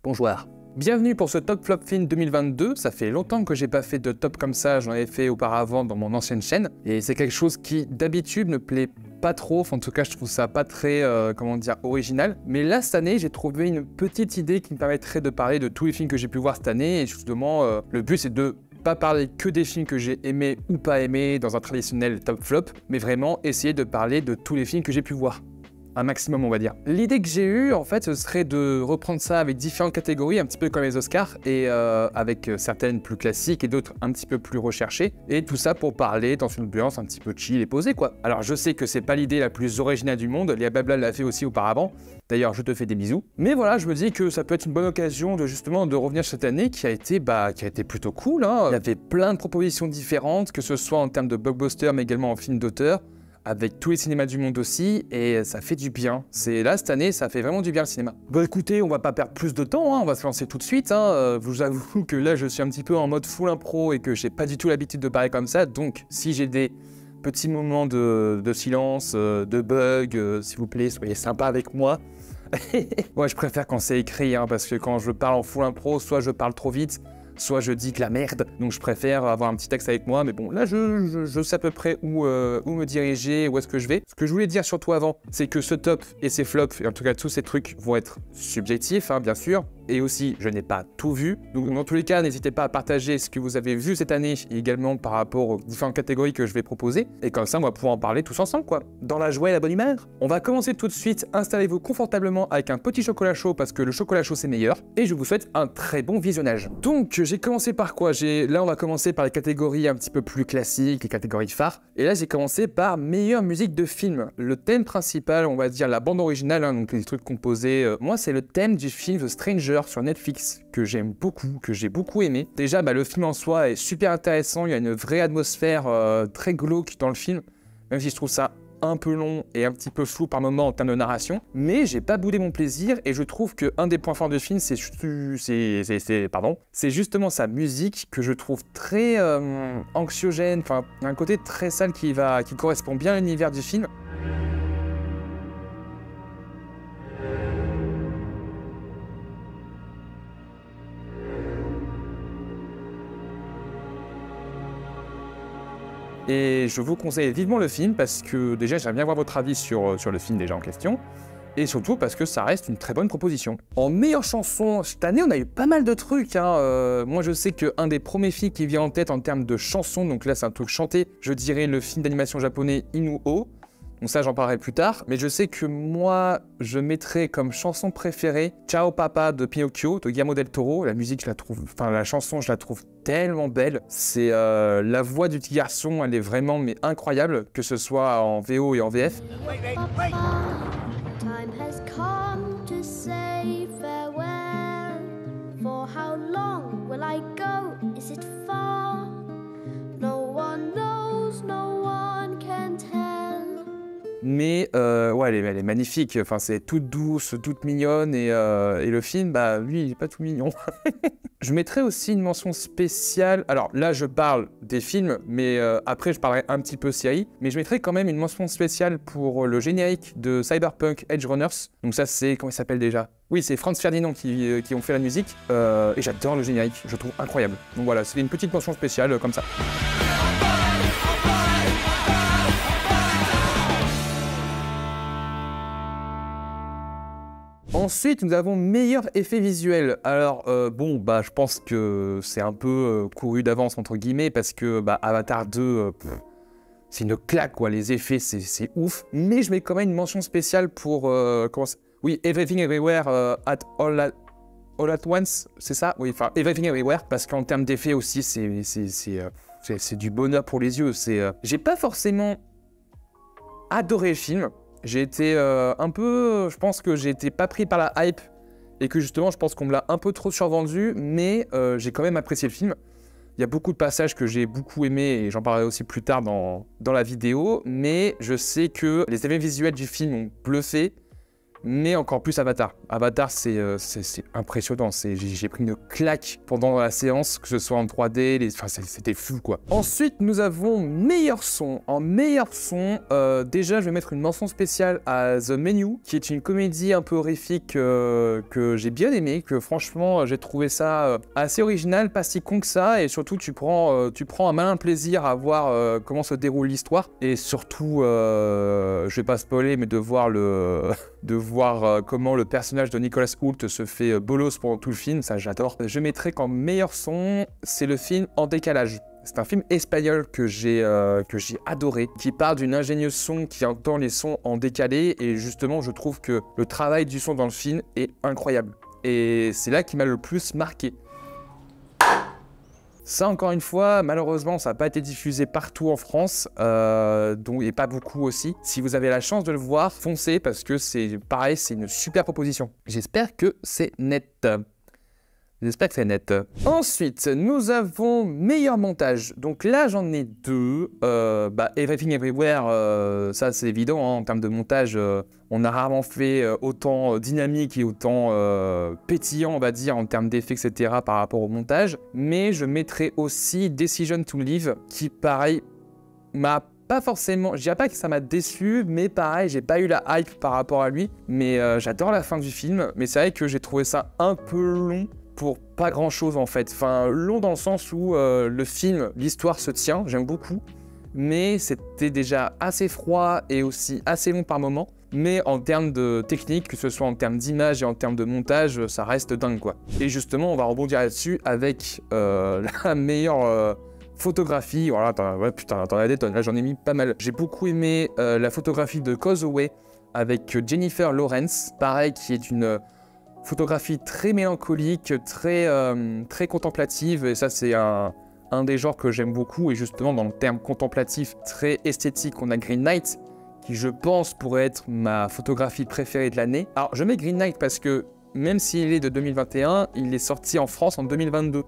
Bonjour. Bienvenue pour ce Top Flop Film 2022, ça fait longtemps que j'ai pas fait de top comme ça, j'en avais fait auparavant dans mon ancienne chaîne, et c'est quelque chose qui d'habitude me plaît pas trop, enfin, en tout cas je trouve ça pas très, original, mais là cette année j'ai trouvé une petite idée qui me permettrait de parler de tous les films que j'ai pu voir cette année, et justement le but c'est de pas parler que des films que j'ai aimés ou pas aimés dans un traditionnel top flop, mais vraiment essayer de parler de tous les films que j'ai pu voir. Un maximum, on va dire. L'idée que j'ai eue, en fait, ce serait de reprendre ça avec différentes catégories, un petit peu comme les Oscars, et avec certaines plus classiques et d'autres un petit peu plus recherchées, et tout ça pour parler dans une ambiance un petit peu chill et posée, quoi. Alors, je sais que c'est pas l'idée la plus originale du monde, Léa Blabla l'a fait aussi auparavant, d'ailleurs, je te fais des bisous. Mais voilà, je me dis que ça peut être une bonne occasion de justement de revenir cette année qui a été plutôt cool, hein. Il y avait plein de propositions différentes, que ce soit en termes de blockbuster, mais également en film d'auteur, avec tous les cinémas du monde aussi, et ça fait du bien. C'est là, cette année, ça fait vraiment du bien le cinéma. Bon écoutez, on va pas perdre plus de temps, hein, on va se lancer tout de suite. Je vous avoue que là, je suis un petit peu en mode full impro et que j'ai pas du tout l'habitude de parler comme ça, donc si j'ai des petits moments de silence, de bugs, s'il vous plaît, soyez sympa avec moi. Ouais, je préfère quand c'est écrit, hein, parce que quand je parle en full impro, soit je parle trop vite, soit je dis que la merde, donc je préfère avoir un petit texte avec moi, mais bon, là je sais à peu près où me diriger, où est-ce que je vais. Ce que je voulais dire surtout avant, c'est que ce top et ces flops, et en tout cas tous ces trucs vont être subjectifs, hein, bien sûr, et aussi je n'ai pas tout vu, donc dans tous les cas, n'hésitez pas à partager ce que vous avez vu cette année, et également par rapport aux différentes catégories que je vais proposer, et comme ça on va pouvoir en parler tous ensemble, quoi, dans la joie et la bonne humeur. On va commencer tout de suite, installez-vous confortablement avec un petit chocolat chaud, parce que le chocolat chaud c'est meilleur, et je vous souhaite un très bon visionnage. Donc, j'ai commencé par quoi? Là, on va commencer par les catégories un petit peu plus classiques, les catégories phares. Et là, j'ai commencé par meilleure musique de film. Le thème principal, on va dire la bande originale, hein, donc les trucs composés. Moi, c'est le thème du film The Stranger sur Netflix, que j'aime beaucoup, que j'ai beaucoup aimé. Déjà, le film en soi est super intéressant. Il y a une vraie atmosphère très glauque dans le film, même si je trouve ça un peu long et un petit peu flou par moment en termes de narration, mais j'ai pas boudé mon plaisir et je trouve qu'un des points forts du film, c'est justement sa musique que je trouve très anxiogène, enfin un côté très sale qui correspond bien à l'univers du film. Et je vous conseille vivement le film parce que déjà j'aimerais bien voir votre avis sur le film déjà en question, et surtout parce que ça reste une très bonne proposition. En meilleure chanson, cette année on a eu pas mal de trucs, hein. Moi je sais qu'un des premiers films qui vient en tête en termes de chansons, donc là c'est un truc chanté, je dirais le film d'animation japonais Inu-Oh. Donc ça j'en parlerai plus tard, mais je sais que moi je mettrais comme chanson préférée Ciao Papa de Pinocchio de Guillermo del Toro. La musique la chanson je la trouve tellement belle. C'est la voix du petit garçon, elle est vraiment incroyable, que ce soit en VO et en VF. Time has come to say farewell. For how long will I go? Is it far? No one knows, no one can tell. Mais ouais, elle est magnifique, enfin, c'est toute douce, toute mignonne, et le film, lui, il est pas tout mignon. Je mettrais aussi une mention spéciale, alors là, je parle des films, mais après, je parlerai un petit peu série, mais je mettrais quand même une mention spéciale pour le générique de Cyberpunk Edge Runners. Donc ça, c'est, comment il s'appelle déjà? Oui, c'est Franz Ferdinand qui ont fait la musique, et j'adore le générique, je le trouve incroyable. Donc voilà, c'est une petite mention spéciale comme ça. Ensuite, nous avons meilleur effet visuel. Alors, je pense que c'est un peu couru d'avance, entre guillemets, parce que Avatar 2, c'est une claque, quoi. Les effets, c'est ouf. Mais je mets quand même une mention spéciale pour... Oui, Everything Everywhere All at Once, c'est ça? Oui, enfin, Everything Everywhere, parce qu'en termes d'effets aussi, c'est du bonheur pour les yeux. J'ai pas forcément adoré le film. J'ai été je pense que j'ai été pas pris par la hype et que justement je pense qu'on me l'a un peu trop survendu, mais j'ai quand même apprécié le film. Il y a beaucoup de passages que j'ai beaucoup aimés et j'en parlerai aussi plus tard dans la vidéo, mais je sais que les effets visuels du film ont bluffé mais encore plus Avatar. Avatar, c'est impressionnant. J'ai pris une claque pendant la séance, que ce soit en 3D, enfin, c'était fou, quoi. Ensuite, nous avons meilleur son. En meilleur son, déjà, je vais mettre une mention spéciale à The Menu, qui est une comédie un peu horrifique que j'ai bien aimé, que franchement, j'ai trouvé ça assez original, pas si con que ça, et surtout, tu prends un malin plaisir à voir comment se déroule l'histoire, et surtout, je vais pas spoiler, mais de voir comment le personnage de Nicolas Hoult se fait bolos pendant tout le film, ça j'adore. Je mettrai qu'en meilleur son, c'est le film En décalage. C'est un film espagnol que j'ai adoré, qui parle d'une ingénieuse son qui entend les sons en décalé, et justement je trouve que le travail du son dans le film est incroyable. Et c'est là qui m'a le plus marqué. Ça, encore une fois, malheureusement, ça n'a pas été diffusé partout en France, et pas beaucoup aussi. Si vous avez la chance de le voir, foncez, parce que c'est pareil, c'est une super proposition. J'espère que c'est net. J'espère que c'est net. Ensuite, nous avons meilleur montage. Donc là, j'en ai deux. Everything Everywhere, ça c'est évident, hein, en termes de montage, on a rarement fait autant dynamique et autant pétillant, on va dire, en termes d'effets, etc. par rapport au montage. Mais je mettrai aussi Decision to Live, qui pareil, m'a pas forcément, je dirais pas que ça m'a déçu, mais pareil, j'ai pas eu la hype par rapport à lui. Mais j'adore la fin du film, mais c'est vrai que j'ai trouvé ça un peu long pour pas grand chose en fait. Enfin, long dans le sens où le film, l'histoire se tient, j'aime beaucoup, mais c'était déjà assez froid et aussi assez long par moment. Mais en termes de technique, que ce soit en termes d'image et en termes de montage, ça reste dingue quoi. Et justement, on va rebondir là-dessus avec la meilleure photographie. Voilà, ouais, putain, t'en as des tonnes, là j'en ai mis pas mal. J'ai beaucoup aimé la photographie de Causeway avec Jennifer Lawrence, pareil, qui est une photographie très mélancolique, très contemplative, et ça c'est un des genres que j'aime beaucoup. Et justement dans le terme contemplatif très esthétique, on a Green Knight, qui je pense pourrait être ma photographie préférée de l'année. Alors je mets Green Knight parce que même s'il est de 2021, il est sorti en France en 2022.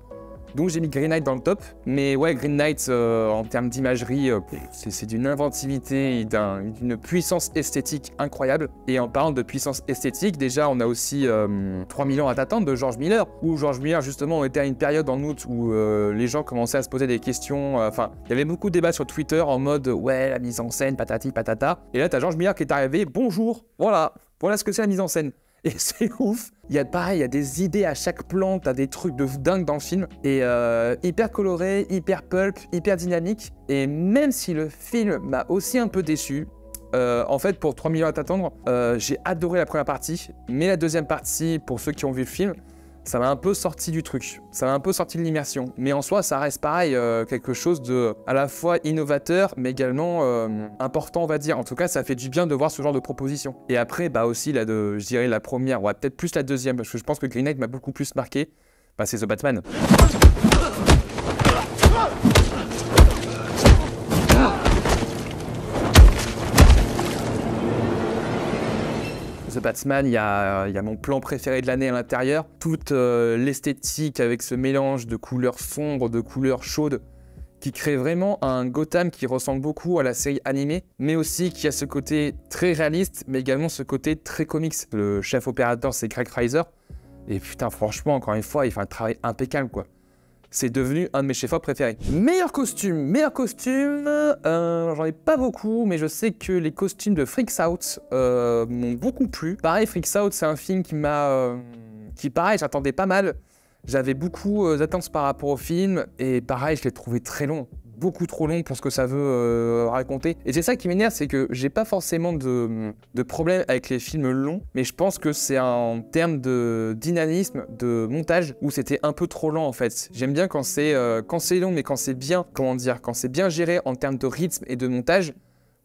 Donc j'ai mis Green Knight dans le top, mais ouais, Green Knight en termes d'imagerie, c'est d'une inventivité et d'une puissance esthétique incroyable. Et en parlant de puissance esthétique, déjà on a aussi 3000 ans à t'attendre de George Miller, où George Miller justement on était à une période en août où les gens commençaient à se poser des questions, enfin il y avait beaucoup de débats sur Twitter en mode ouais la mise en scène, patati patata, et là t'as George Miller qui est arrivé, bonjour, voilà ce que c'est la mise en scène. Et c'est ouf, il y a des idées à chaque plan, t'as des trucs de dingue dans le film, et hyper coloré, hyper pulp, hyper dynamique, et même si le film m'a aussi un peu déçu, en fait pour 3 millions à t'attendre, j'ai adoré la première partie, mais la deuxième partie, pour ceux qui ont vu le film, ça m'a un peu sorti du truc, ça m'a un peu sorti de l'immersion, mais en soi ça reste pareil, quelque chose de à la fois innovateur, mais également important on va dire. En tout cas ça fait du bien de voir ce genre de proposition. Et après bah aussi je dirais la première, ouais peut-être plus la deuxième, parce que je pense que Green Knight m'a beaucoup plus marqué, bah c'est The Batman. The Batman, il y a mon plan préféré de l'année à l'intérieur. Toute l'esthétique avec ce mélange de couleurs sombres, de couleurs chaudes, qui crée vraiment un Gotham qui ressemble beaucoup à la série animée, mais aussi qui a ce côté très réaliste, mais également ce côté très comics. Le chef opérateur, c'est Craig Fraser, et putain, franchement, encore une fois, il fait un travail impeccable, quoi. C'est devenu un de mes chefs-op préférés. Meilleur costume, j'en ai pas beaucoup, mais je sais que les costumes de Freaks Out m'ont beaucoup plu. Pareil, Freaks Out, c'est un film qui pareil, j'attendais pas mal. J'avais beaucoup d'attentes par rapport au film, et pareil, je l'ai trouvé très long. Beaucoup trop long pour ce que ça veut raconter. Et c'est ça qui m'énerve, c'est que j'ai pas forcément de problème avec les films longs, mais je pense que c'est en termes de dynamisme, de montage, où c'était un peu trop lent en fait. J'aime bien quand c'est long, mais quand c'est bien, quand c'est bien géré en termes de rythme et de montage,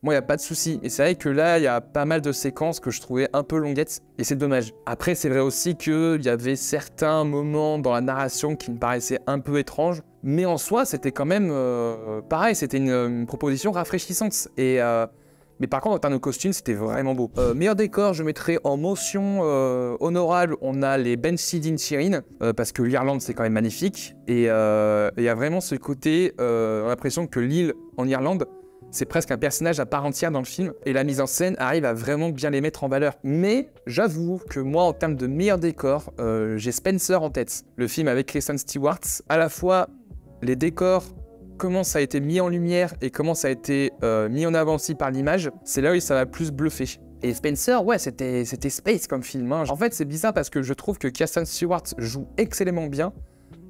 moi, il n'y a pas de souci. Et c'est vrai que là, il y a pas mal de séquences que je trouvais un peu longuettes, et c'est dommage. Après, c'est vrai aussi qu'il y avait certains moments dans la narration qui me paraissaient un peu étranges, mais en soi, c'était quand même pareil, c'était une proposition rafraîchissante. Mais par contre, en termes de costumes, c'était vraiment beau. Meilleur décor, je mettrais en mention honorable, on a les Banshee d'Inisherin, parce que l'Irlande, c'est quand même magnifique. Et il y a vraiment ce côté, on a l'impression que l'île en Irlande, C'est presque un personnage à part entière dans le film, et la mise en scène arrive à vraiment bien les mettre en valeur. Mais j'avoue que moi, en termes de meilleur décor, j'ai Spencer en tête. Le film avec Kristen Stewart, à la fois les décors, comment ça a été mis en lumière et comment ça a été mis en avant aussi par l'image, c'est là où ça m'a plus bluffé. Et Spencer, ouais, c'était space comme film, hein. En fait, c'est bizarre parce que je trouve que Kristen Stewart joue excellemment bien,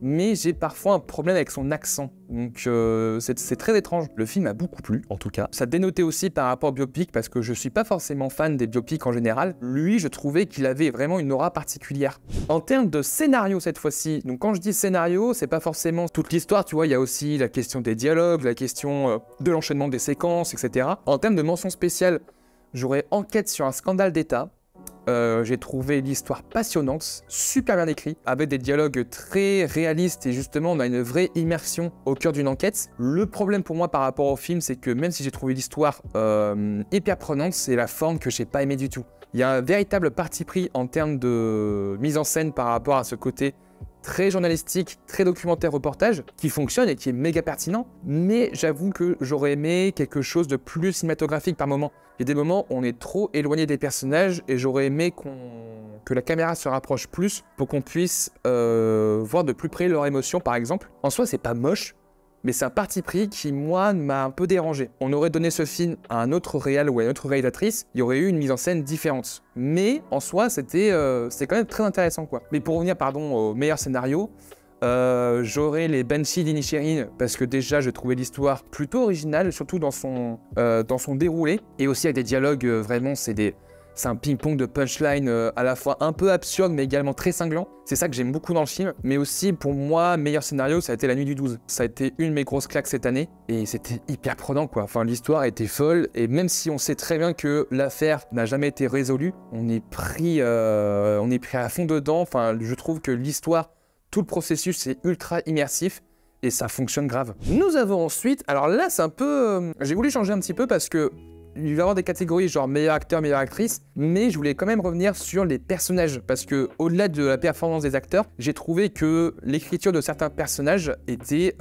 mais j'ai parfois un problème avec son accent. Donc c'est très étrange. Le film m'a beaucoup plu, en tout cas. Ça dénotait aussi par rapport au biopic, parce que je suis pas forcément fan des biopics en général. Lui, je trouvais qu'il avait vraiment une aura particulière. En termes de scénario cette fois-ci, donc quand je dis scénario, c'est pas forcément toute l'histoire, tu vois, il y a aussi la question des dialogues, la question de l'enchaînement des séquences, etc. En termes de mention spéciale, j'aurais Enquête sur un scandale d'État. J'ai trouvé l'histoire passionnante, super bien écrite, avec des dialogues très réalistes et justement on a une vraie immersion au cœur d'une enquête. Le problème pour moi par rapport au film, c'est que même si j'ai trouvé l'histoire hyper prenante, c'est la forme que j'ai pas aimé du tout. Il y a un véritable parti pris en termes de mise en scène par rapport à ce côté très journalistique, très documentaire reportage, qui fonctionne et qui est méga pertinent, mais j'avoue que j'aurais aimé quelque chose de plus cinématographique par moment. Il y a des moments où on est trop éloigné des personnages et j'aurais aimé que la caméra se rapproche plus pour qu'on puisse voir de plus près leurs émotions par exemple. En soi, c'est pas moche, mais c'est un parti pris qui, moi, m'a un peu dérangé. On aurait donné ce film à un autre réal ou à une autre réalisatrice, il y aurait eu une mise en scène différente. Mais, en soi, c'était quand même très intéressant, quoi. Mais pour revenir, pardon, au meilleur scénario, j'aurais les Banshees d'Inisherin, parce que déjà, je trouvais l'histoire plutôt originale, surtout dans son déroulé, et aussi avec des dialogues, vraiment, c'est un ping-pong de punchline à la fois un peu absurde mais également très cinglant. C'est ça que j'aime beaucoup dans le film. Mais aussi pour moi, meilleur scénario, ça a été La Nuit du 12. Ça a été une de mes grosses claques cette année et c'était hyper prenant quoi. Enfin l'histoire était folle et même si on sait très bien que l'affaire n'a jamais été résolue, on est pris à fond dedans. Enfin je trouve que l'histoire, tout le processus est ultra immersif. Et ça fonctionne grave. Nous avons ensuite, alors là c'est un peu... j'ai voulu changer un petit peu parce que il va y avoir des catégories genre meilleur acteur, meilleure actrice, mais je voulais quand même revenir sur les personnages parce que au-delà de la performance des acteurs, j'ai trouvé que l'écriture de certains personnages était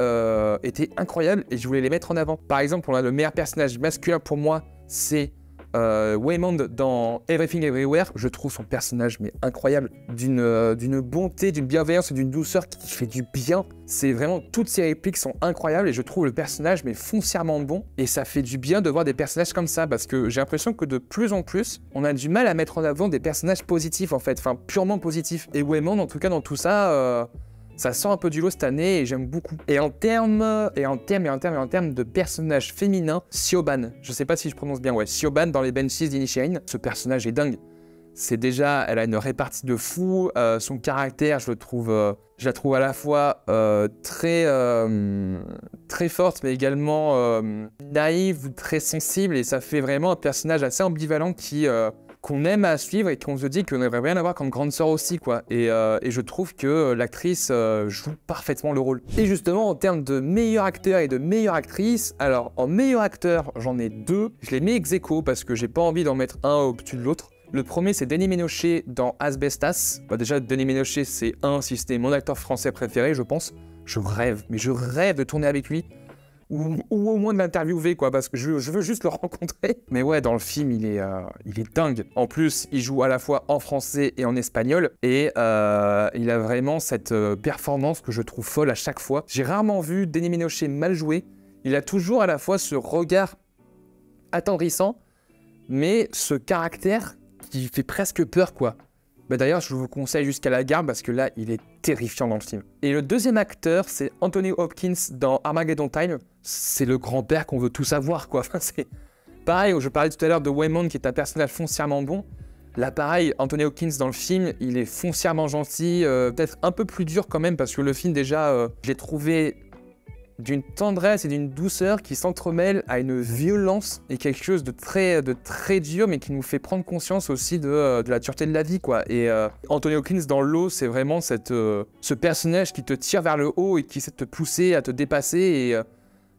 incroyable et je voulais les mettre en avant. Par exemple, on a le meilleur personnage masculin pour moi, c'est Waymond dans Everything Everywhere. Je trouve son personnage mais incroyable, d'une bonté, d'une bienveillance et d'une douceur qui fait du bien. C'est vraiment, toutes ses répliques sont incroyables et je trouve le personnage mais foncièrement bon et ça fait du bien de voir des personnages comme ça parce que j'ai l'impression que de plus en plus on a du mal à mettre en avant des personnages positifs en fait, enfin purement positifs. Et Waymond en tout cas dans tout ça, ça sort un peu du lot cette année et j'aime beaucoup. Et en termes de personnages féminins, Siobhan, je sais pas si je prononce bien, ouais, Siobhan dans les Banshees d'Inisherin, ce personnage est dingue. C'est déjà, elle a une répartie de fou, son caractère, je la trouve à la fois très forte, mais également naïve, très sensible, et ça fait vraiment un personnage assez ambivalent qu'on aime à suivre et qu'on se dit qu'on aimerait bien avoir comme grande sœur aussi, quoi. Et je trouve que l'actrice joue parfaitement le rôle. Et justement, en termes de meilleur acteur et de meilleure actrice, alors en meilleur acteur, j'en ai deux. Je les mets ex aequo parce que j'ai pas envie d'en mettre un au-dessus de l'autre. Le premier, c'est Denis Ménochet dans Asbestas. Bah déjà, Denis Ménochet, c'est si c'était mon acteur français préféré, je pense. Je rêve de tourner avec lui. Ou au moins de l'interviewer, quoi, parce que je veux juste le rencontrer. Mais ouais, dans le film, il est dingue. En plus, il joue à la fois en français et en espagnol. Et il a vraiment cette performance que je trouve folle à chaque fois. J'ai rarement vu Denis Ménochet mal jouer. Il a toujours à la fois ce regard attendrissant, mais ce caractère qui fait presque peur, quoi. Bah d'ailleurs, je vous conseille Jusqu'à la garde parce que là, il est terrifiant dans le film. Et le deuxième acteur, c'est Anthony Hopkins dans Armageddon Time. C'est le grand-père qu'on veut tous savoir, quoi. Enfin, c'est pareil, je parlais tout à l'heure de Waymond qui est un personnage foncièrement bon. Là, pareil, Anthony Hopkins dans le film, il est foncièrement gentil, peut-être un peu plus dur quand même parce que le film, déjà, je l'ai trouvé d'une tendresse et d'une douceur qui s'entremêlent à une violence et quelque chose de très dur, mais qui nous fait prendre conscience aussi de la dureté de la vie, quoi. Et Anthony Hopkins dans l'eau, c'est vraiment ce personnage qui te tire vers le haut et qui essaie de te pousser à te dépasser.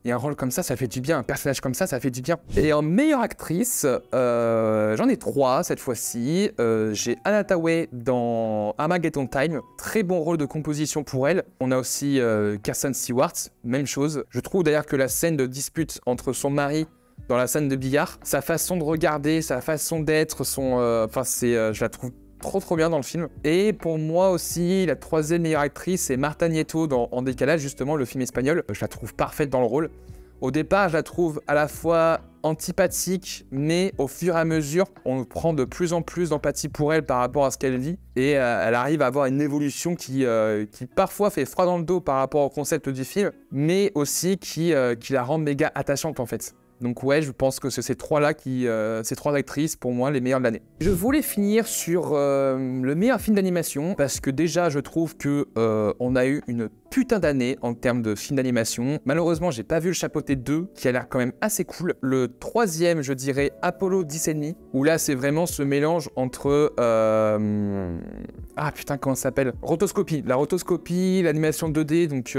Et un rôle comme ça fait du bien. Un personnage comme ça fait du bien. Et en meilleure actrice, j'en ai trois cette fois-ci. J'ai Anne Hathaway dans Armageddon Time. Très bon rôle de composition pour elle. On a aussi Kristen Stewart, même chose. Je trouve d'ailleurs que la scène de dispute entre son mari dans la scène de billard. Sa façon de regarder, sa façon d'être, je la trouve trop bien dans le film. Et pour moi aussi, la troisième meilleure actrice, c'est Marta Nieto dans En décalage, justement, le film espagnol. Je la trouve parfaite dans le rôle. Au départ, je la trouve à la fois antipathique, mais au fur et à mesure, on prend de plus en plus d'empathie pour elle par rapport à ce qu'elle vit. Et elle arrive à avoir une évolution qui parfois fait froid dans le dos par rapport au concept du film, mais aussi qui la rend méga attachante en fait. Donc ouais, je pense que c'est ces trois actrices, pour moi, les meilleures de l'année. Je voulais finir sur le meilleur film d'animation, parce que déjà, je trouve que on a eu une putain d'année en termes de film d'animation. Malheureusement, j'ai pas vu le Chapeauté 2, qui a l'air quand même assez cool. Le troisième, je dirais Apollo 10,5, où là, c'est vraiment ce mélange entre... Ah putain, comment ça s'appelle? Rotoscopie. La rotoscopie, l'animation 2D, donc...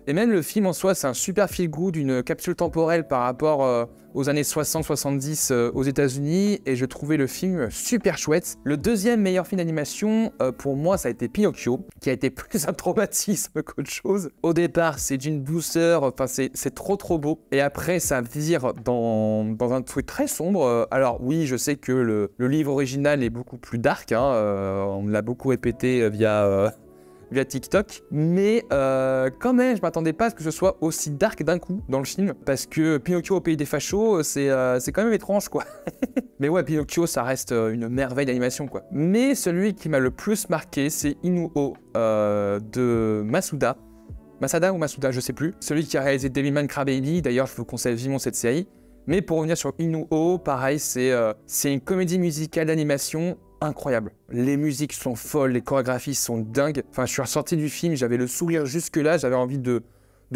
Et même le film en soi, c'est un super feel-good, une capsule temporelle par rapport aux années 60-70 aux États-Unis, et je trouvais le film super chouette. Le deuxième meilleur film d'animation, pour moi, ça a été Pinocchio, qui a été plus un traumatisme qu'autre chose. Au départ, c'est d'une douceur, enfin c'est trop beau, et après, ça vire dans un truc très sombre. Alors oui, je sais que le livre original est beaucoup plus dark, hein, on me l'a beaucoup répété via TikTok, mais quand même, je m'attendais pas à ce que ce soit aussi dark d'un coup dans le film, parce que Pinocchio au pays des fachos, c'est quand même étrange, quoi. Mais ouais, Pinocchio, ça reste une merveille d'animation, quoi. Mais celui qui m'a le plus marqué, c'est Inu-Oh de Masuda. Masada ou Masuda, je sais plus. Celui qui a réalisé Devilman Crybaby, d'ailleurs, je vous conseille vivement cette série. Mais pour revenir sur Inu-Oh, pareil, c'est une comédie musicale d'animation incroyable. Les musiques sont folles, les chorégraphies sont dingues. Enfin, je suis ressorti du film, j'avais le sourire jusque-là, j'avais envie de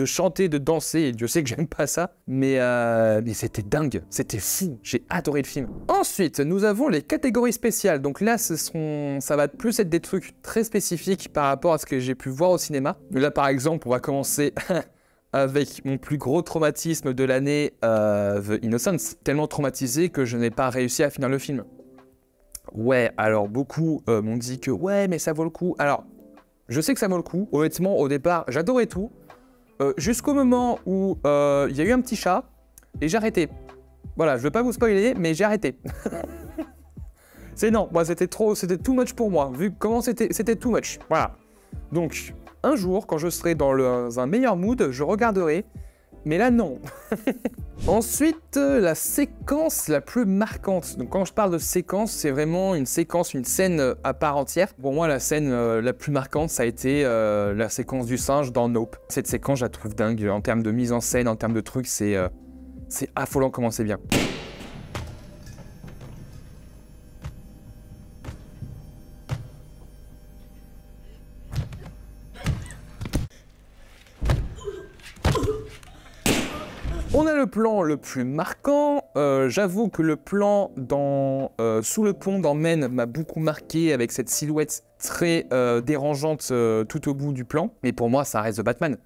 chanter, de danser, et Dieu sait que j'aime pas ça, mais c'était dingue, c'était fou, j'ai adoré le film. Ensuite, nous avons les catégories spéciales, donc là, ça va plus être des trucs très spécifiques par rapport à ce que j'ai pu voir au cinéma. Là, par exemple, on va commencer... avec mon plus gros traumatisme de l'année, The Innocents. Tellement traumatisé que je n'ai pas réussi à finir le film. Ouais, alors beaucoup m'ont dit que ouais, mais ça vaut le coup. Alors, je sais que ça vaut le coup. Honnêtement, au départ, j'adorais tout. Jusqu'au moment où il y a eu un petit chat et j'ai arrêté. Voilà, je veux pas vous spoiler, mais j'ai arrêté. Non, moi c'était too much pour moi, vu comment c'était too much. Voilà. Donc, un jour, quand je serai dans un meilleur mood, je regarderai. Mais là, non. Ensuite, la séquence la plus marquante. Donc, quand je parle de séquence, c'est vraiment une scène à part entière. Pour moi, la scène la plus marquante, ça a été la séquence du singe dans Nope. Cette séquence, je la trouve dingue. En termes de mise en scène, en termes de trucs, c'est affolant comment c'est bien. On a le plan le plus marquant. J'avoue que le plan sous le pont dans Maine m'a beaucoup marqué avec cette silhouette très dérangeante tout au bout du plan. Mais pour moi, ça reste The Batman.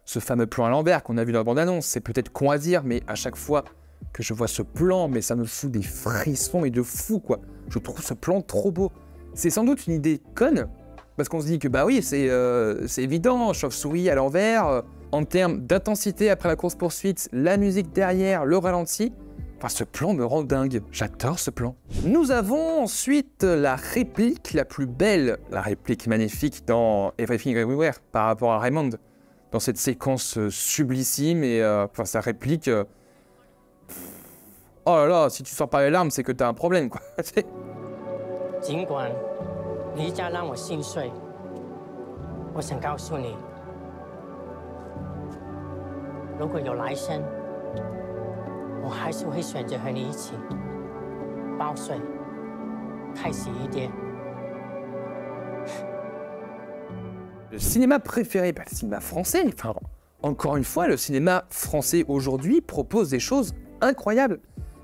Ce fameux plan à l'envers qu'on a vu dans la bande-annonce, c'est peut-être con à dire, mais à chaque fois que je vois ce plan, mais ça me fout des frissons et de fou, quoi. Je trouve ce plan trop beau. C'est sans doute une idée conne, parce qu'on se dit que bah oui, c'est évident, chauve-souris à l'envers. En termes d'intensité après la course-poursuite, la musique derrière, le ralenti, enfin ce plan me rend dingue. J'adore ce plan. Nous avons ensuite la réplique la plus belle, la réplique magnifique dans Everything Everywhere par rapport à Raymond. Dans cette séquence sublissime et enfin sa réplique... Oh là là, si tu sors pas les larmes, c'est que t'as un problème, quoi. 尽管离家让我心碎，我想告诉你，如果有来生，我还是会选择和你一起报税，开心一点。 Le cinéma préféré, le cinéma français. Enfin, encore une fois, le cinéma français aujourd'hui propose des choses incroyables.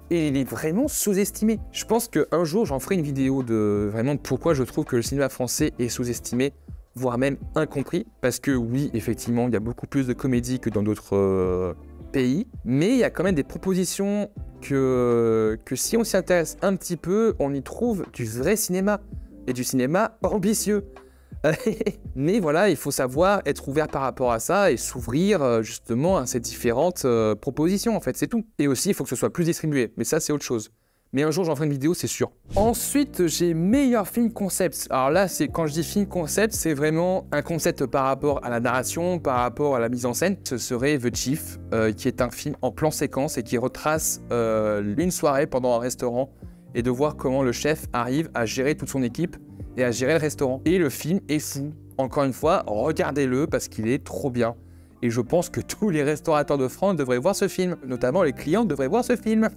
Et il est vraiment sous-estimé. Je pense qu'un jour, j'en ferai une vidéo de pourquoi je trouve que le cinéma français est sous-estimé, voire même incompris. Parce que oui, effectivement, il y a beaucoup plus de comédies que dans d'autres pays. Mais il y a quand même des propositions que si on s'y intéresse un petit peu, on y trouve du vrai cinéma. Et du cinéma ambitieux. Mais voilà, il faut savoir être ouvert par rapport à ça et s'ouvrir justement à ces différentes propositions, en fait, c'est tout. Et aussi, il faut que ce soit plus distribué, mais ça, c'est autre chose. Mais un jour, j'en ferai une vidéo, c'est sûr. Ensuite, j'ai meilleur film concept. Alors là, quand je dis film concept, c'est vraiment un concept par rapport à la narration, par rapport à la mise en scène. Ce serait The Chief, qui est un film en plan séquence et qui retrace une soirée pendant un restaurant et de voir comment le chef arrive à gérer toute son équipe et à gérer le restaurant. Et le film est fou. Encore une fois, regardez-le parce qu'il est trop bien. Et je pense que tous les restaurateurs de France devraient voir ce film. Notamment les clients devraient voir ce film.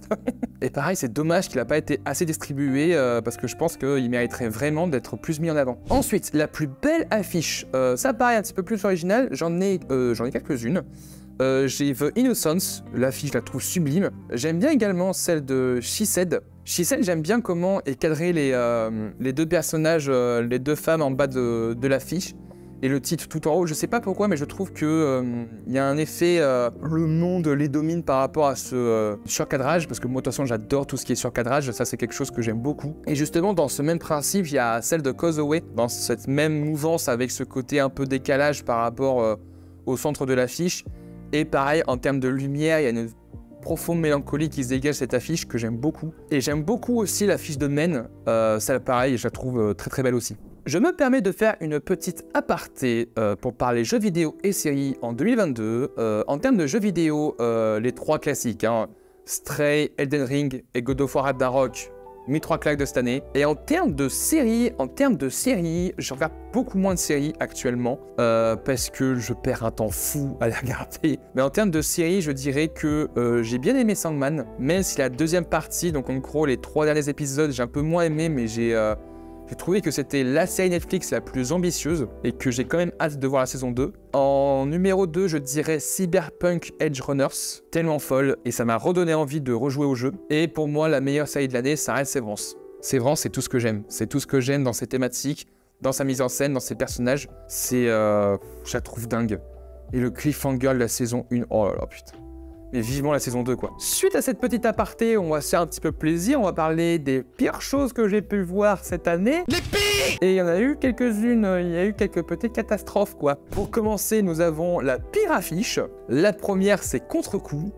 Et pareil, c'est dommage qu'il n'a pas été assez distribué parce que je pense qu'il mériterait vraiment d'être plus mis en avant. Ensuite, la plus belle affiche. Ça paraît un petit peu plus original. J'en ai quelques-unes. J'ai The Innocence. L'affiche, je la trouve sublime. J'aime bien également celle de She Said. She Said, j'aime bien comment est cadré les deux personnages, les deux femmes en bas de l'affiche. Et le titre tout en haut, je sais pas pourquoi, mais je trouve que y a un effet, le monde les domine par rapport à ce surcadrage, parce que moi de toute façon j'adore tout ce qui est surcadrage, ça c'est quelque chose que j'aime beaucoup. Et justement dans ce même principe, il y a celle de Causeway, dans cette même mouvance avec ce côté un peu décalage par rapport au centre de l'affiche. Et pareil, en termes de lumière, il y a une profonde mélancolie qui se dégage cette affiche que j'aime beaucoup. Et j'aime beaucoup aussi l'affiche de Men, celle pareil, je la trouve très très belle aussi. Je me permets de faire une petite aparté pour parler jeux vidéo et séries en 2022. En termes de jeux vidéo, les trois classiques, hein, Stray, Elden Ring et God of War Ragnarok, mis 3 claques de cette année. Et en termes de séries, je regarde beaucoup moins de séries actuellement parce que je perds un temps fou à les regarder. Mais en termes de séries, je dirais que j'ai bien aimé Sandman, même si la deuxième partie, donc en gros les 3 derniers épisodes, j'ai un peu moins aimé, mais j'ai trouvé que c'était la série Netflix la plus ambitieuse et que j'ai quand même hâte de voir la saison 2. En numéro 2, je dirais Cyberpunk Edge Runners, tellement folle et ça m'a redonné envie de rejouer au jeu. Et pour moi, la meilleure série de l'année, ça reste Severance. Severance, c'est tout ce que j'aime. C'est tout ce que j'aime dans ses thématiques, dans sa mise en scène, dans ses personnages. Je la trouve dingue. Et le cliffhanger de la saison 1, oh là là, putain. Mais vivement la saison 2, quoi. Suite à cette petite aparté, on va se faire un petit peu plaisir. On va parler des pires choses que j'ai pu voir cette année. Les pires! Et il y en a eu quelques-unes, il y a eu quelques petites catastrophes, quoi. Pour commencer, nous avons la pire affiche. La première, c'est Contre-coup,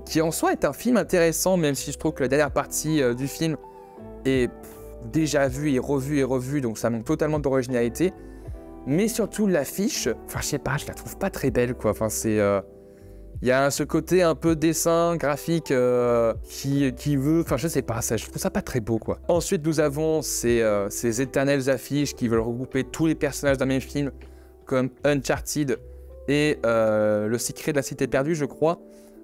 qui en soi est un film intéressant, même si je trouve que la dernière partie du film est déjà vue et revue, donc ça manque totalement d'originalité. Mais surtout, l'affiche, enfin, je sais pas, je la trouve pas très belle, quoi. Enfin, c'est... Il y a ce côté un peu dessin, graphique, qui veut... Enfin, je sais pas, je trouve ça pas très beau, quoi. Ensuite, nous avons ces éternelles affiches qui veulent regrouper tous les personnages d'un même film, comme Uncharted et Le Secret de la Cité Perdue, je crois,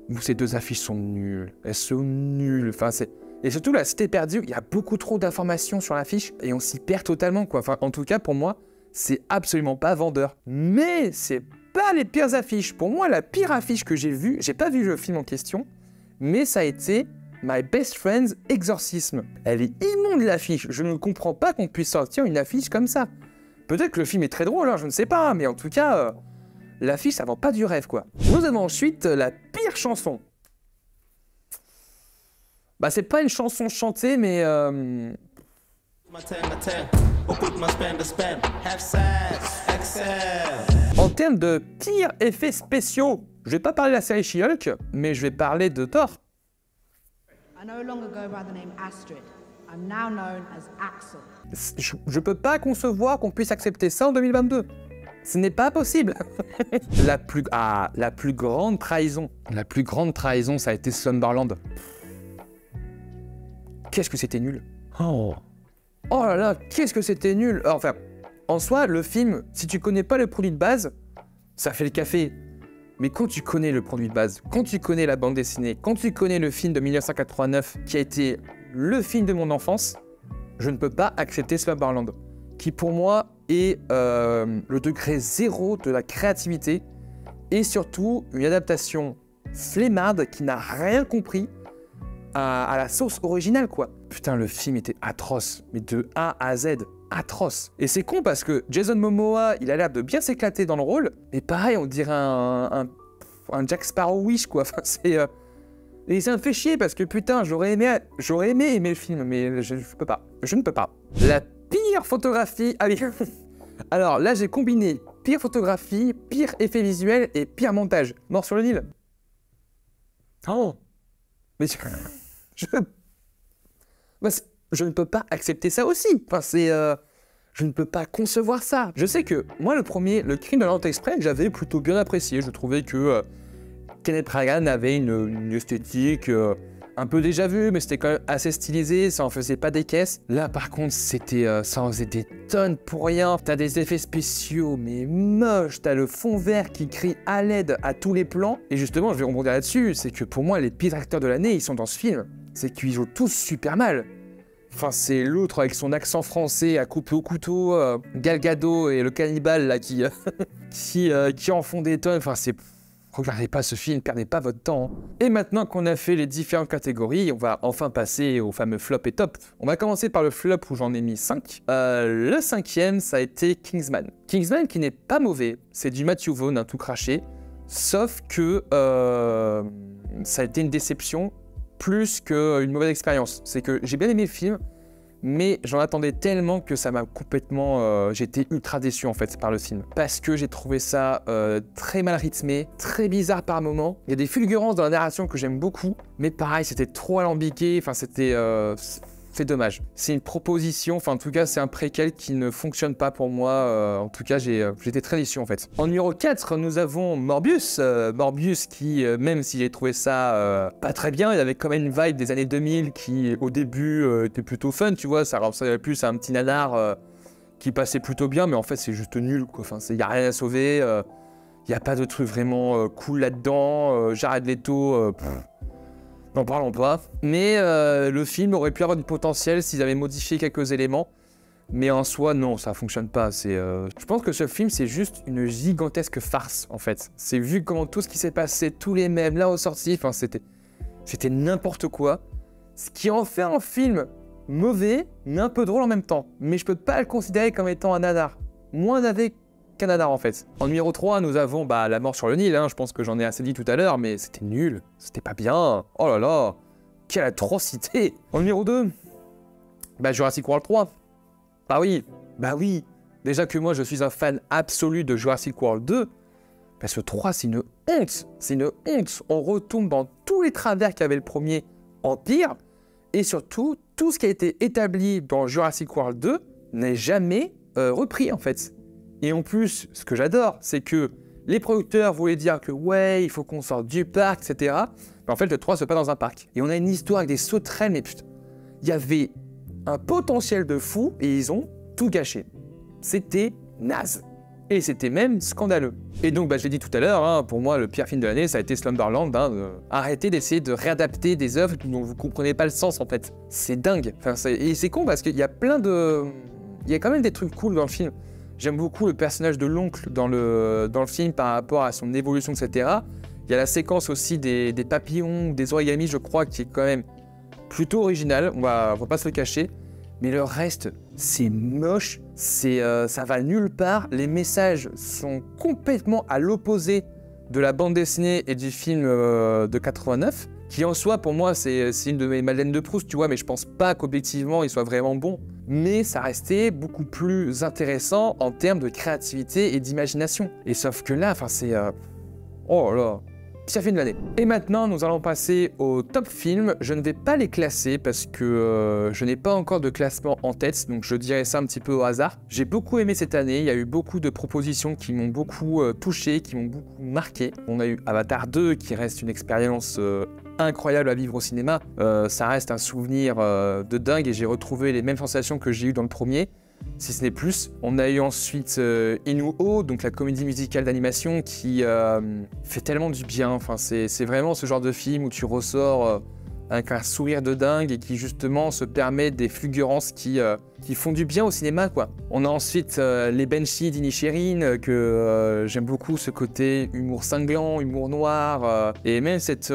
où ces deux affiches sont nulles. Elles sont nulles. Enfin, et surtout, La Cité Perdue, il y a beaucoup trop d'informations sur l'affiche et on s'y perd totalement, quoi. Enfin, en tout cas, pour moi, c'est absolument pas vendeur. Mais c'est pas les pires affiches. Pour moi, la pire affiche que j'ai vue, j'ai pas vu le film en question, mais ça a été My Best Friend's Exorcism. Elle est immonde, l'affiche. Je ne comprends pas qu'on puisse sortir une affiche comme ça. Peut-être que le film est très drôle, hein, je ne sais pas, mais en tout cas, l'affiche, ça vend pas du rêve, quoi. Nous avons ensuite la pire chanson. Bah, c'est pas une chanson chantée, mais... En termes de pires effets spéciaux, je vais pas parler de la série She-Hulk, mais je vais parler de Thor. Je peux pas concevoir qu'on puisse accepter ça en 2022. Ce n'est pas possible. La plus grande trahison. La plus grande trahison, ça a été Slumberland. Qu'est-ce que c'était nul. Oh là là, qu'est-ce que c'était nul. Enfin, en soi, le film, si tu connais pas le produit de base, ça fait le café. Mais quand tu connais le produit de base, quand tu connais la bande dessinée, quand tu connais le film de 1989, qui a été le film de mon enfance, je ne peux pas accepter Slumberland, qui pour moi est le degré zéro de la créativité, et surtout une adaptation flemmarde qui n'a rien compris à la sauce originale, quoi. Putain, le film était atroce, mais de A à Z, atroce. Et c'est con parce que Jason Momoa, il a l'air de bien s'éclater dans le rôle, mais pareil, on dirait un Jack Sparrow-ish, quoi. Enfin, c'est... Et ça me fait chier parce que putain, j'aurais aimé aimer le film, mais je peux pas. Je ne peux pas. La pire photographie... Allez, Alors là, j'ai combiné pire photographie, pire effet visuel et pire montage. Mort sur le Nil. Oh. Mais je ne peux pas accepter ça aussi. Enfin, je ne peux pas concevoir ça. Je sais que moi, le premier, le Crime de l'Orient Express, j'avais plutôt bien apprécié. Je trouvais que Kenneth Branagh avait une esthétique un peu déjà vue, mais c'était quand même assez stylisé, ça en faisait pas des caisses. Là, par contre, ça en faisait des tonnes pour rien. T'as des effets spéciaux, mais moches. T'as le fond vert qui crie à l'aide à tous les plans. Et justement, je vais rebondir là-dessus, c'est que pour moi, les pires acteurs de l'année, ils sont dans ce film. C'est qu'ils jouent tous super mal. Enfin, c'est l'autre avec son accent français à couper au couteau, Gal Gadot et le cannibale là qui en font des tonnes. Enfin, regardez pas ce film, perdez pas votre temps. Et maintenant qu'on a fait les différentes catégories, on va enfin passer au fameux flop et top. On va commencer par le flop où j'en ai mis 5. Le 5e, ça a été Kingsman. Kingsman qui n'est pas mauvais, c'est du Matthew Vaughn, un tout craché. Sauf que ça a été une déception plus qu'une mauvaise expérience. C'est que j'ai bien aimé le film, mais j'en attendais tellement que ça m'a complètement... j'étais ultra déçu en fait par le film. Parce que j'ai trouvé ça très mal rythmé, très bizarre par moments. Il y a des fulgurances dans la narration que j'aime beaucoup, mais pareil, c'était trop alambiqué, enfin c'était... c'est dommage. C'est une proposition, enfin en tout cas c'est un préquel qui ne fonctionne pas pour moi. En tout cas j'étais très déçu en fait. En numéro 4, nous avons Morbius. Morbius qui, même si j'ai trouvé ça pas très bien, il avait quand même une vibe des années 2000 qui au début était plutôt fun, tu vois, ça ressemblait plus à un petit nanar qui passait plutôt bien, mais en fait c'est juste nul quoi. Enfin, y a rien à sauver, y a pas de truc vraiment cool là-dedans. Jared Leto... N'en parlons pas. Mais le film aurait pu avoir du potentiel s'ils avaient modifié quelques éléments. Mais en soi, non, ça fonctionne pas. Je pense que ce film, c'est juste une gigantesque farce, en fait. C'est vu comment tout ce qui s'est passé, tous les mèmes, là, ressortis, enfin, c'était n'importe quoi. Ce qui en fait un film mauvais, mais un peu drôle en même temps. Mais je peux pas le considérer comme étant un nanar. Moins navet qu'un nanar, en fait. En numéro 3, nous avons La mort sur le Nil. Hein. Je pense que j'en ai assez dit tout à l'heure, mais c'était nul. C'était pas bien. Oh là là, quelle atrocité. En numéro 2, Jurassic World 3. Bah oui. Déjà que moi, je suis un fan absolu de Jurassic World 2. Ce 3, c'est une honte. C'est une honte. On retombe dans tous les travers qu'avait le premier en pire. Et surtout, tout ce qui a été établi dans Jurassic World 2 n'est jamais repris, en fait. Et en plus, ce que j'adore, c'est que les producteurs voulaient dire que ouais, il faut qu'on sorte du parc, etc. Mais en fait, le 3 se passe dans un parc. Et on a une histoire avec des sauterelles, mais putain, il y avait un potentiel de fou et ils ont tout gâché. C'était naze. Et c'était même scandaleux. Et donc, je l'ai dit tout à l'heure, hein, pour moi, le pire film de l'année, ça a été Slumberland. Arrêtez d'essayer de réadapter des œuvres dont vous ne comprenez pas le sens, en fait. C'est dingue. Enfin, et c'est con parce qu'il y a plein de... Il y a quand même des trucs cool dans le film. J'aime beaucoup le personnage de l'oncle dans le film par rapport à son évolution, etc. Il y a la séquence aussi des papillons, des origamis, je crois, qui est quand même plutôt originale, on va pas se le cacher. Mais le reste, c'est moche, ça va nulle part. Les messages sont complètement à l'opposé de la bande dessinée et du film de 89, qui en soi, pour moi, c'est une de mes Madeleines de Proust, tu vois, mais je pense pas qu'objectivement, il soit vraiment bon. Mais ça restait beaucoup plus intéressant en termes de créativité et d'imagination. Et sauf que là, enfin, c'est... Oh là, pire film de l'année. Et maintenant, nous allons passer au top film. Je ne vais pas les classer parce que je n'ai pas encore de classement en tête, donc je dirais ça un petit peu au hasard. J'ai beaucoup aimé cette année, il y a eu beaucoup de propositions qui m'ont beaucoup touché, qui m'ont beaucoup marqué. On a eu Avatar 2 qui reste une expérience incroyable à vivre au cinéma. Ça reste un souvenir de dingue et j'ai retrouvé les mêmes sensations que j'ai eues dans le premier, si ce n'est plus. On a eu ensuite Inu-Oh, donc la comédie musicale d'animation qui fait tellement du bien. Enfin, c'est vraiment ce genre de film où tu ressors avec un sourire de dingue et qui justement se permet des fulgurances qui font du bien au cinéma, quoi. On a ensuite les Banshee d'Inisherin, que j'aime beaucoup, ce côté humour cinglant, humour noir, et même cette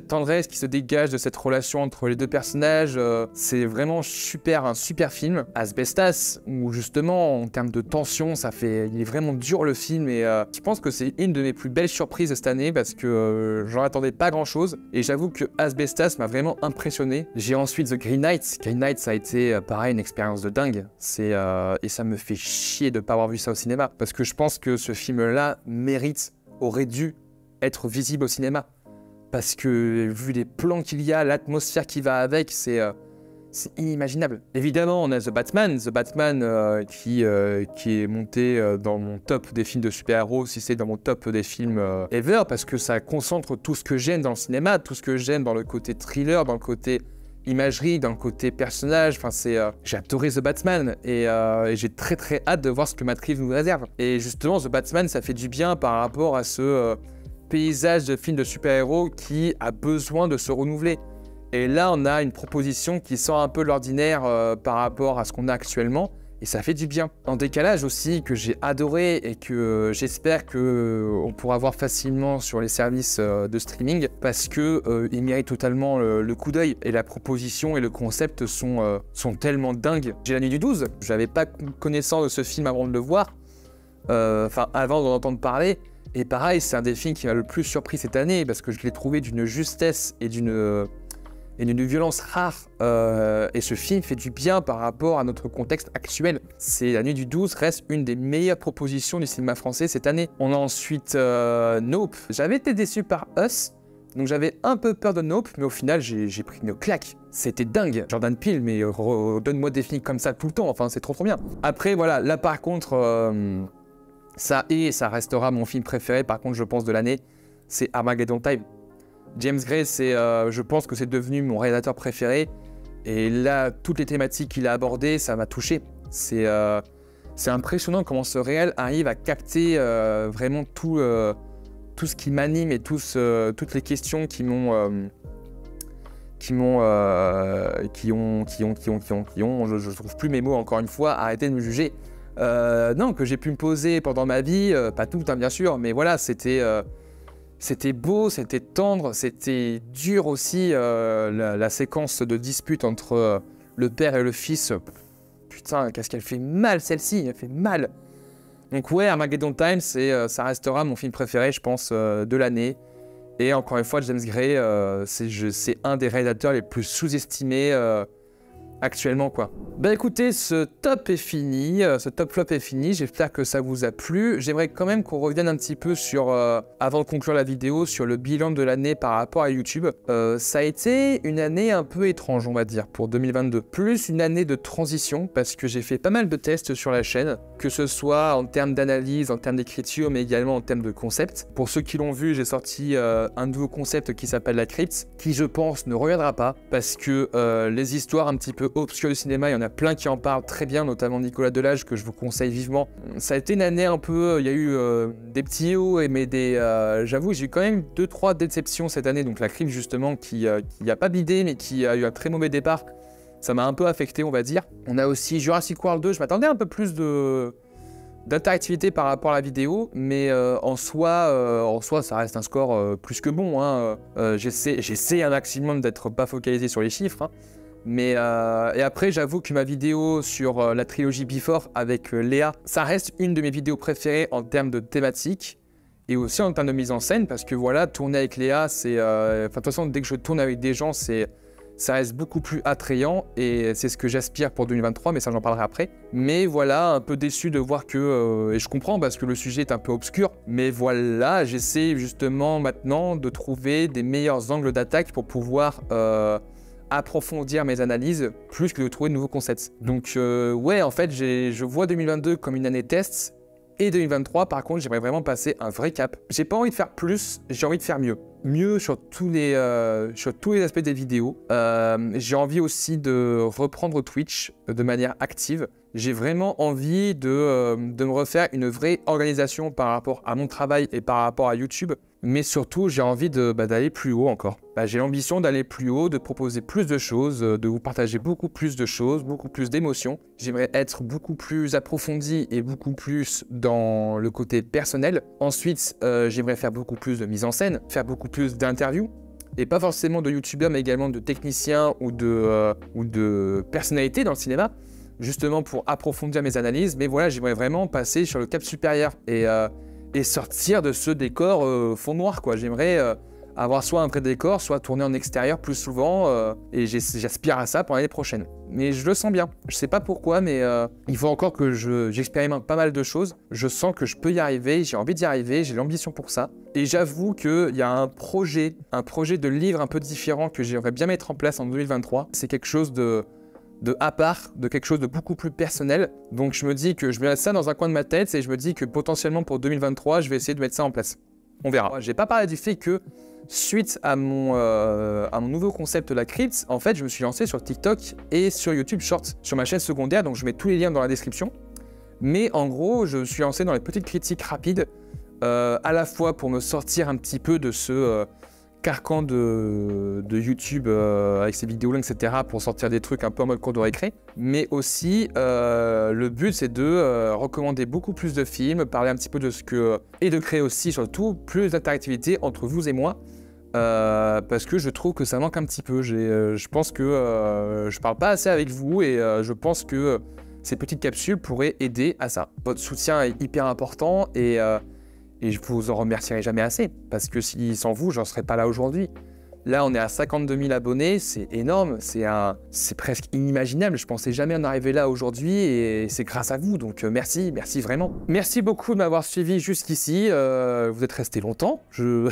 tendresse qui se dégage de cette relation entre les deux personnages. C'est vraiment super, un super film. Asbestas, où justement, en termes de tension, il est vraiment dur le film, et je pense que c'est une de mes plus belles surprises de cette année, parce que j'en attendais pas grand-chose, et j'avoue que Asbestas m'a vraiment impressionné. J'ai ensuite The Green Knight. Green Knight, ça a été pareil, une expérience expérience de dingue. Et ça me fait chier de ne pas avoir vu ça au cinéma. Parce que je pense que ce film-là aurait dû être visible au cinéma. Parce que vu les plans qu'il y a, l'atmosphère qui va avec, c'est inimaginable. Évidemment, on a The Batman qui est monté dans mon top des films de super-héros, si c'est dans mon top des films ever, parce que ça concentre tout ce que j'aime dans le cinéma, tout ce que j'aime dans le côté thriller, dans le côté imagerie, dans le côté personnage. Enfin, j'ai adoré The Batman et j'ai très très hâte de voir ce que Matt Reeves nous réserve. Et justement, The Batman, ça fait du bien par rapport à ce paysage de films de super-héros qui a besoin de se renouveler. Et là, on a une proposition qui sort un peu de l'ordinaire par rapport à ce qu'on a actuellement, et ça fait du bien. En décalage aussi, que j'ai adoré et que j'espère qu'on pourra voir facilement sur les services de streaming, parce qu'il mérite totalement le coup d'œil. Et la proposition et le concept sont tellement dingues. J'ai La Nuit du 12, je n'avais pas connaissance de ce film avant de le voir, avant d'en entendre parler. Et pareil, c'est un des films qui m'a le plus surpris cette année, parce que je l'ai trouvé d'une justesse et d'une violence rare, et ce film fait du bien par rapport à notre contexte actuel. La Nuit du 12 reste une des meilleures propositions du cinéma français cette année. On a ensuite Nope. J'avais été déçu par Us, donc j'avais un peu peur de Nope, mais au final j'ai pris une claque. C'était dingue. Jordan Peele, mais donne-moi des films comme ça tout le temps, enfin c'est trop bien. Après voilà, là par contre, ça restera mon film préféré par contre je pense de l'année, c'est Armageddon Time. James Gray, je pense que c'est devenu mon réalisateur préféré. Et là, toutes les thématiques qu'il a abordées, ça m'a touché. C'est impressionnant comment ce réel arrive à capter vraiment tout ce qui m'anime et toutes les questions je trouve plus mes mots encore une fois, arrêtez de me juger. Que j'ai pu me poser pendant ma vie, pas tout hein, bien sûr, mais voilà, c'était beau, c'était tendre, c'était dur aussi, la séquence de dispute entre le père et le fils. Putain, qu'est-ce qu'elle fait mal celle-ci, elle fait mal. Donc ouais, Armageddon Time, ça restera mon film préféré, je pense, de l'année. Et encore une fois, James Gray, c'est un des réalisateurs les plus sous-estimés actuellement, quoi. Bah écoutez, ce top est fini, ce top flop est fini, j'espère que ça vous a plu. J'aimerais quand même qu'on revienne un petit peu sur, avant de conclure la vidéo, sur le bilan de l'année par rapport à YouTube. Ça a été une année un peu étrange, on va dire, pour 2022. Plus une année de transition, parce que j'ai fait pas mal de tests sur la chaîne, que ce soit en termes d'analyse, en termes d'écriture, mais également en termes de concept. Pour ceux qui l'ont vu, j'ai sorti un nouveau concept qui s'appelle la crypte, qui je pense ne reviendra pas, parce que les histoires un petit peu obscures du cinéma, il y en a plein qui en parlent très bien, notamment Nicolas Delage, que je vous conseille vivement. Ça a été une année un peu, il y a eu des petits hauts, mais j'avoue, j'ai eu quand même 2-3 déceptions cette année, donc la crypte justement, qui a pas bidé, mais qui a eu un très mauvais départ. Ça m'a un peu affecté, on va dire. On a aussi Jurassic World 2, je m'attendais un peu plus d'interactivité par rapport à la vidéo, mais en soi, ça reste un score plus que bon. Hein. J'essaie un maximum d'être pas focalisé sur les chiffres, hein. Mais et après, j'avoue que ma vidéo sur la trilogie Before avec Léa, ça reste une de mes vidéos préférées en termes de thématique et aussi en termes de mise en scène, parce que voilà, tourner avec Léa, de toute façon, dès que je tourne avec des gens, ça reste beaucoup plus attrayant et c'est ce que j'aspire pour 2023, mais ça j'en parlerai après. Mais voilà, un peu déçu de voir que, et je comprends parce que le sujet est un peu obscur, mais voilà, j'essaie justement maintenant de trouver des meilleurs angles d'attaque pour pouvoir approfondir mes analyses plus que de trouver de nouveaux concepts. Donc ouais, en fait, je vois 2022 comme une année test et 2023, par contre, j'aimerais vraiment passer un vrai cap. J'ai pas envie de faire plus, j'ai envie de faire mieux. Mieux sur tous les aspects des vidéos. J'ai envie aussi de reprendre Twitch de manière active. J'ai vraiment envie de me refaire une vraie organisation par rapport à mon travail et par rapport à YouTube. Mais surtout, j'ai envie d'aller plus haut encore. J'ai l'ambition d'aller plus haut, de proposer plus de choses, de vous partager beaucoup plus de choses, beaucoup plus d'émotions. J'aimerais être beaucoup plus approfondi et beaucoup plus dans le côté personnel. Ensuite, j'aimerais faire beaucoup plus de mise en scène, faire beaucoup plus d'interviews. Et pas forcément de youtubeurs, mais également de techniciens ou de personnalités dans le cinéma, justement pour approfondir mes analyses. Mais voilà, j'aimerais vraiment passer sur le cap supérieur et sortir de ce décor fond noir, quoi. J'aimerais avoir soit un vrai décor, soit tourner en extérieur plus souvent, et j'aspire à ça pour l'année prochaine. Mais je le sens bien, je sais pas pourquoi, mais il faut encore que j'expérimente pas mal de choses. Je sens que je peux y arriver, j'ai envie d'y arriver, j'ai l'ambition pour ça. Et j'avoue qu'il y a un projet de livre un peu différent que j'aimerais bien mettre en place en 2023. C'est quelque chose de à part, de quelque chose de beaucoup plus personnel. Donc je me dis que je mets ça dans un coin de ma tête et je me dis que potentiellement pour 2023, je vais essayer de mettre ça en place. On verra. J'ai pas parlé du fait que suite à mon nouveau concept de la crypte, en fait, je me suis lancé sur TikTok et sur YouTube Shorts, sur ma chaîne secondaire, donc je mets tous les liens dans la description. Mais en gros, je me suis lancé dans les petites critiques rapides, à la fois pour me sortir un petit peu de ce carcan de YouTube avec ses vidéos longues, etc., pour sortir des trucs un peu en mode cours de récré. Mais aussi, le but, c'est de recommander beaucoup plus de films, parler un petit peu de ce que... et de créer aussi, surtout, plus d'interactivité entre vous et moi, parce que je trouve que ça manque un petit peu. Je pense que je parle pas assez avec vous et je pense que ces petites capsules pourraient aider à ça. Votre soutien est hyper important et je vous en remercierai jamais assez, parce que sans vous, j'en serais pas là aujourd'hui. Là, on est à 52 000 abonnés, c'est énorme, c'est presque inimaginable. Je pensais jamais en arriver là aujourd'hui et c'est grâce à vous, donc merci vraiment. Merci beaucoup de m'avoir suivi jusqu'ici, vous êtes restés longtemps. Je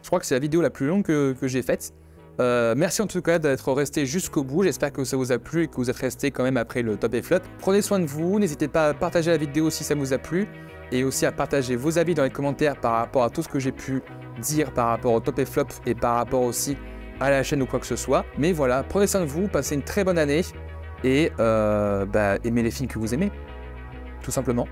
crois que c'est la vidéo la plus longue que j'ai faite. Merci en tout cas d'être resté jusqu'au bout, j'espère que ça vous a plu et que vous êtes resté quand même après le top et flop. Prenez soin de vous, n'hésitez pas à partager la vidéo si ça vous a plu et aussi à partager vos avis dans les commentaires par rapport à tout ce que j'ai pu dire par rapport au top et flop et par rapport aussi à la chaîne ou quoi que ce soit. Mais voilà, prenez soin de vous, passez une très bonne année et aimez les films que vous aimez, tout simplement.